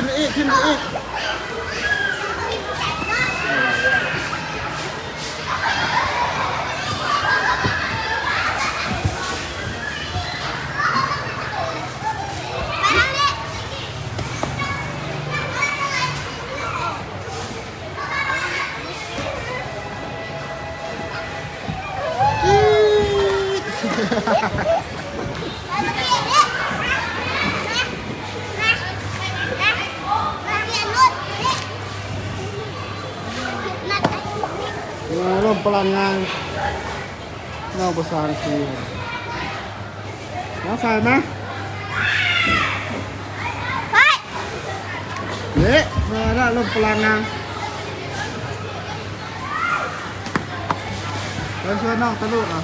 ขึ้นอีกขึ้นอีกร่มพลังงานนอกประสานคือน้องใส่ไหมเละมาได้ร่มพลังงานแล้วช่วยน้องตะลุกอ่ะ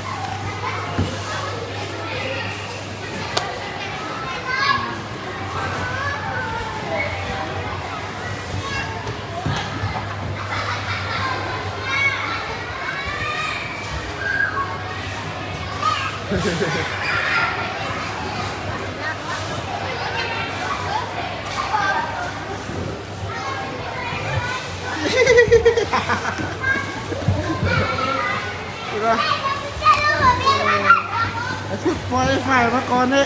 ชุดปล่อยไฟมาก่อนนี่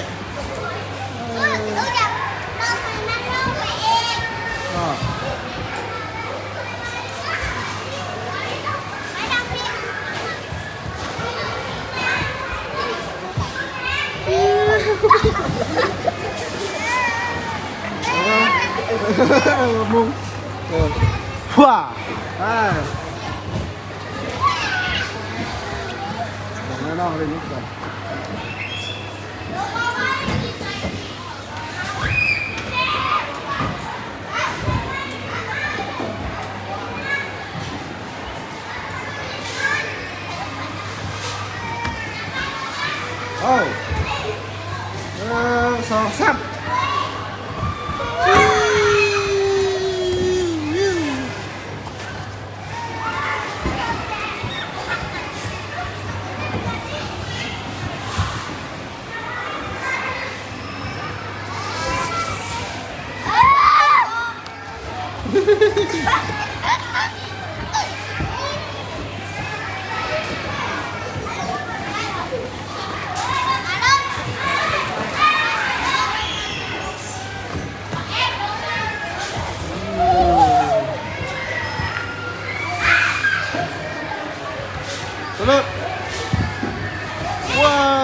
มุงว้าได้เดี๋ยวน้องเล่นนิดก่อนโอ้สองสามLook. Wow.